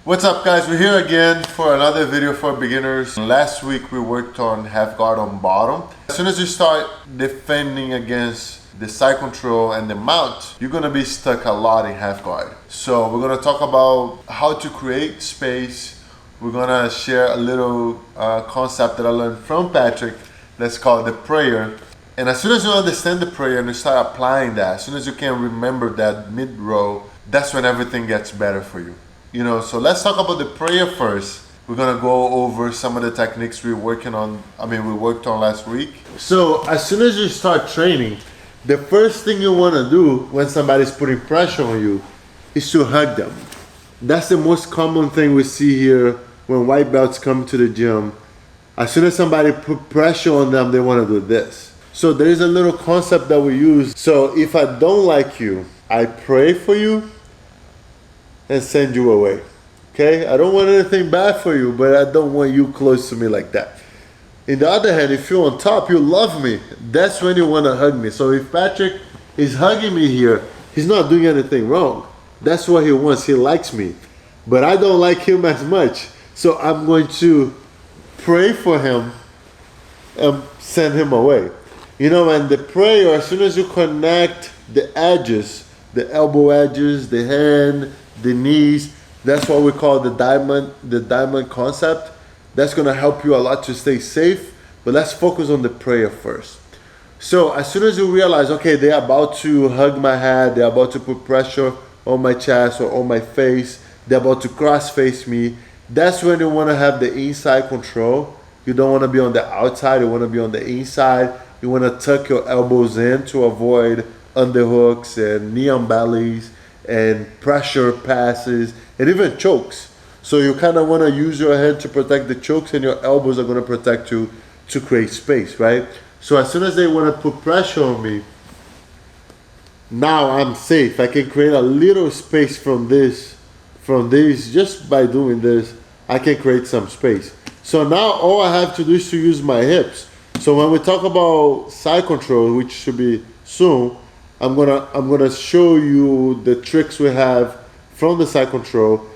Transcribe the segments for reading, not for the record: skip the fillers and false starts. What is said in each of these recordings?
What's up, guys? We're here again for another video for beginners. Last week we worked on half guard on bottom. As soon as you start defending against the side control and the mount, you're gonna be stuck a lot in half guard. So we're gonna talk about how to create space. We're gonna share a little concept that I learned from Patrick that's called the prayer. And as soon as you understand the prayer and you start applying that, as soon as you can remember that mid-row, that's when everything gets better for you. You know, so let's talk about the prayer first. We're gonna go over some of the techniques we worked on last week. So as soon as you start training, the first thing you wanna do when somebody's putting pressure on you is to hug them. That's the most common thing we see here when white belts come to the gym. As soon as somebody put pressure on them, they wanna do this. So there is a little concept that we use. So if I don't like you, I pray for you and send you away. Okay? I don't want anything bad for you, but I don't want you close to me like that. In the other hand, if you're on top, you love me, that's when you want to hug me. So if Patrick is hugging me here, he's not doing anything wrong. That's what he wants. He likes me. But I don't like him as much. So I'm going to pray for him and send him away. You know, and the prayer, as soon as you connect the edges, the elbow edges, the hand, the knees, that's what we call the diamond concept. That's gonna help you a lot to stay safe, but let's focus on the prayer first. So as soon as you realize, okay, they're about to hug my head, they're about to put pressure on my chest or on my face, they're about to cross face me, that's when you wanna have the inside control. You don't wanna be on the outside, you wanna be on the inside. You wanna tuck your elbows in to avoid underhooks and knee on bellies and pressure passes and even chokes. So you kind of want to use your hand to protect the chokes, and your elbows are going to protect you to create space, right? So as soon as they want to put pressure on me, now I'm safe. I can create a little space from this, just by doing this, I can create some space. So now all I have to do is to use my hips. So when we talk about side control, which should be soon, I'm gonna show you the tricks we have from the side control,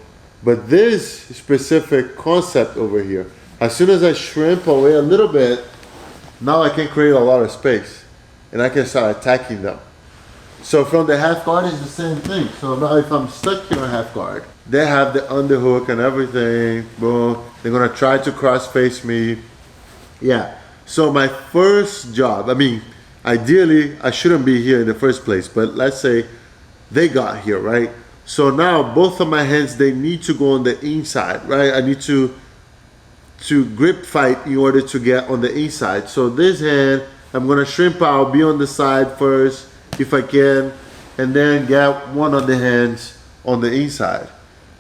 but this specific concept over here, as soon as I shrimp away a little bit, now I can create a lot of space and I can start attacking them. So from the half guard is the same thing. So now if I'm stuck here on half guard, they have the underhook and everything, boom, they're gonna try to cross face me. Yeah, so my first job, ideally, I shouldn't be here in the first place, but let's say they got here, right? So now both of my hands, they need to go on the inside, right? I need to grip fight in order to get on the inside. So this hand, I'm gonna shrimp out, be on the side first, if I can, and then get one of the hands on the inside.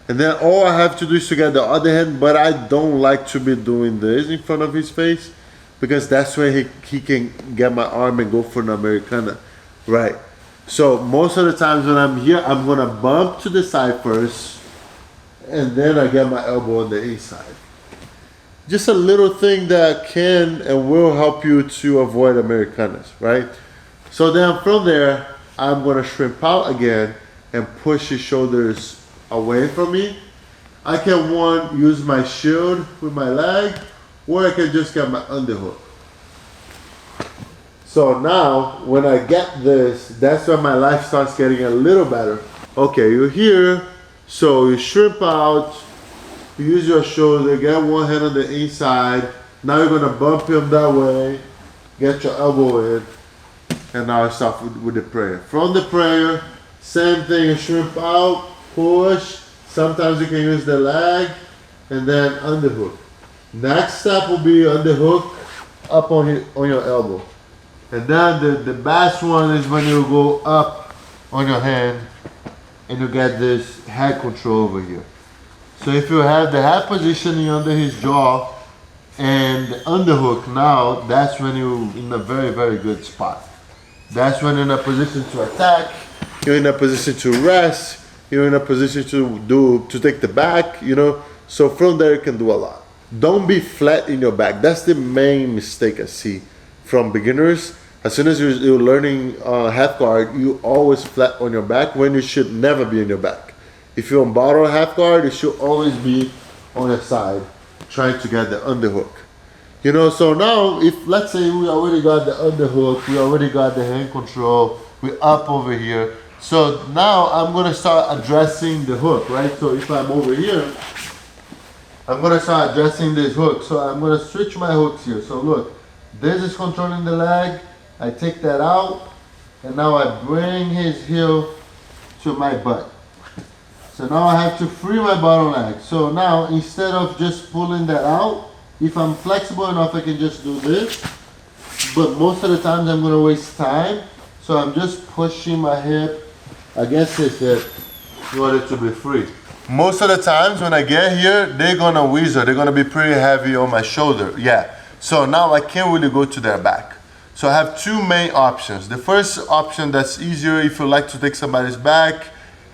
And then all I have to do is to get the other hand, but I don't like to be doing this in front of his face, because that's where he can get my arm and go for an Americana, right? So most of the times when I'm here, I'm gonna bump to the side first, and then I get my elbow on the inside. Just a little thing that can and will help you to avoid Americanas, right? So then from there, I'm gonna shrimp out again and push his shoulders away from me. I can use my shield with my leg, or I can just get my underhook. So now, when I get this, that's when my life starts getting a little better. Okay, you're here, so you shrimp out, you use your shoulder, get one hand on the inside. Now you're gonna bump him that way, get your elbow in, and now I start with the prayer. From the prayer, same thing, you shrimp out, push. Sometimes you can use the leg, and then underhook. Next step will be underhook up on your elbow. And then the best one is when you go up on your hand and you get this head control over here. So if you have the head positioning under his jaw and the underhook, now that's when you're in a very, very good spot. That's when you're in a position to attack, you're in a position to rest, you're in a position to take the back, you know. So from there you can do a lot. Don't be flat in your back. That's the main mistake I see from beginners. As soon as you're learning half guard, you always flat on your back when you should never be on your back. If you're on bottom half guard, it should always be on the side, trying to get the underhook. You know, so now if let's say we already got the underhook, we already got the hand control, we're up over here. So now I'm gonna start addressing the hook, right? So if I'm over here, I'm gonna start addressing this hook. So I'm gonna switch my hooks here. So look, this is controlling the leg. I take that out, and now I bring his heel to my butt. So now I have to free my bottom leg. So now instead of just pulling that out, if I'm flexible enough, I can just do this. But most of the times I'm gonna waste time. So I'm just pushing my hip against his hip in order to be free. Most of the times when I get here, they're gonna wheezel. They're gonna be pretty heavy on my shoulder. Yeah. So now I can't really go to their back. So I have two main options. The first option that's easier if you like to take somebody's back,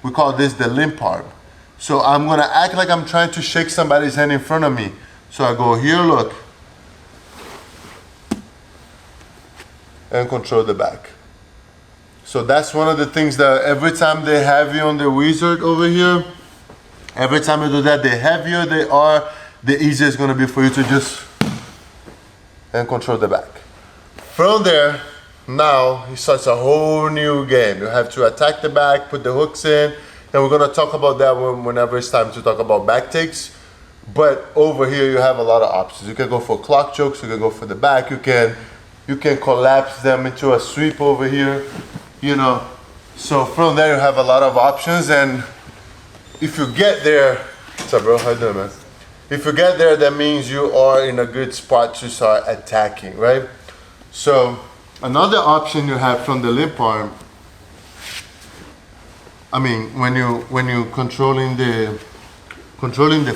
we call this the limp arm. So I'm gonna act like I'm trying to shake somebody's hand in front of me. So I go here, look, and control the back. So that's one of the things that every time they have you on the wizard over here, every time you do that, the heavier they are, the easier it's gonna be for you to just and control the back. From there, now it starts a whole new game. You have to attack the back, put the hooks in, and we're gonna talk about that whenever it's time to talk about back takes. But over here you have a lot of options. You can go for clock chokes, you can go for the back, you can collapse them into a sweep over here, you know. So from there you have a lot of options, and if you get there, what's up bro, how you doing man? If you get there, that means you are in a good spot to start attacking, right? So another option you have from the limp arm, I mean, when you controlling the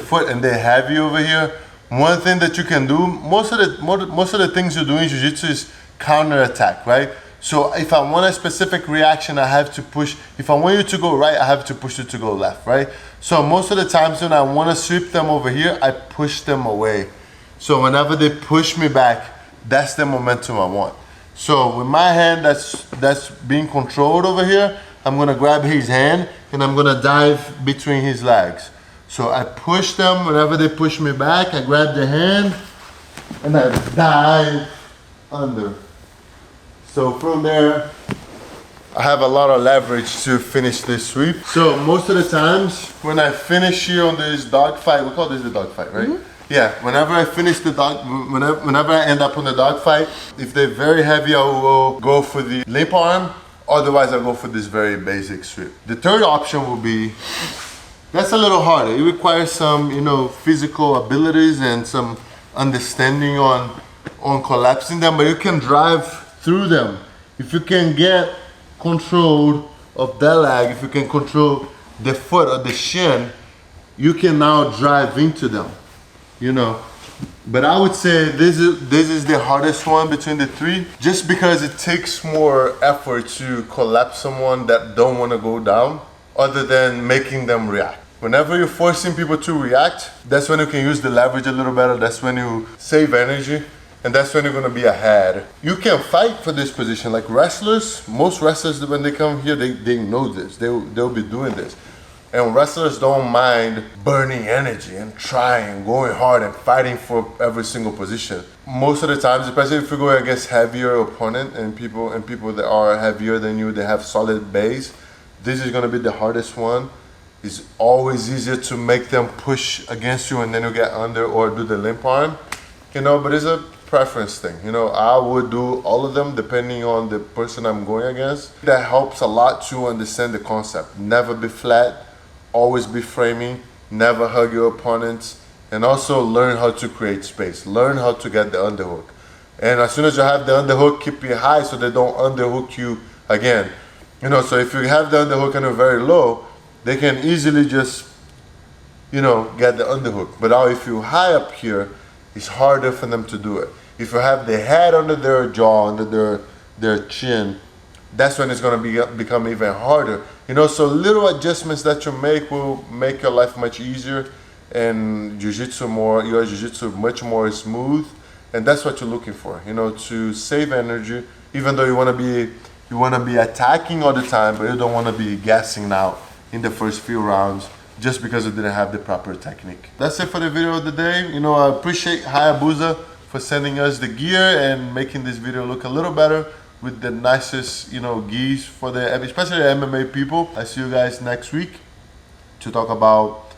foot and they have you over here, one thing that you can do, most of the things you do in jiu-jitsu is counter attack, right? So if I want a specific reaction, I have to push. If I want you to go right, I have to push you to go left, right? So most of the times when I want to sweep them over here, I push them away. So whenever they push me back, that's the momentum I want. So with my hand that's being controlled over here, I'm gonna grab his hand and I'm gonna dive between his legs. So I push them. Whenever they push me back, I grab the hand and I dive under. So from there, I have a lot of leverage to finish this sweep. So most of the times when I finish here on this dog fight, we call this the dog fight, right? Mm-hmm. Yeah, whenever I finish the dog, whenever I end up on the dog fight, if they're very heavy, I will go for the limp arm. Otherwise, I'll go for this very basic sweep. The third option will be, that's a little harder. It requires some, physical abilities and some understanding on collapsing them, but you can drive through them. If you can get control of that leg, if you can control the foot or the shin, you can now drive into them, But I would say this is the hardest one between the three, just because it takes more effort to collapse someone that don't want to go down, other than making them react. Whenever you're forcing people to react, that's when you can use the leverage a little better. That's when you save energy, and that's when you're gonna be ahead. You can fight for this position. Like wrestlers, most wrestlers, when they come here, they know this. They'll be doing this. And wrestlers don't mind burning energy and trying, going hard and fighting for every single position. Most of the times, especially if you're going against heavier opponent and people that are heavier than you, they have solid base, this is gonna be the hardest one. It's always easier to make them push against you and then you get under or do the limp arm, but it's a preference thing. I would do all of them depending on the person I'm going against. That helps a lot to understand the concept. Never be flat, always be framing, never hug your opponents, and also learn how to create space. Learn how to get the underhook. And as soon as you have the underhook, keep it high so they don't underhook you again. So if you have the underhook and you're very low, they can easily just, get the underhook. But now if you're high up here, it's harder for them to do it. If you have the head under their jaw, under their chin, that's when it's gonna become even harder. So little adjustments that you make will make your life much easier, and your jiu-jitsu much more smooth. And that's what you're looking for, to save energy, even though you wanna be attacking all the time, but you don't wanna be gassing out in the first few rounds just because I didn't have the proper technique. That's it for the video of the day. You know, I appreciate Hayabusa for sending us the gear and making this video look a little better with the nicest, you know, gis for the, especially the MMA people. I see you guys next week to talk about,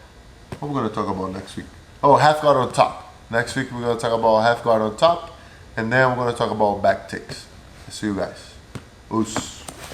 what we're gonna talk about next week? Oh, half guard on top. Next week we're gonna talk about half guard on top, and then we're gonna talk about back takes. I see you guys. Oos.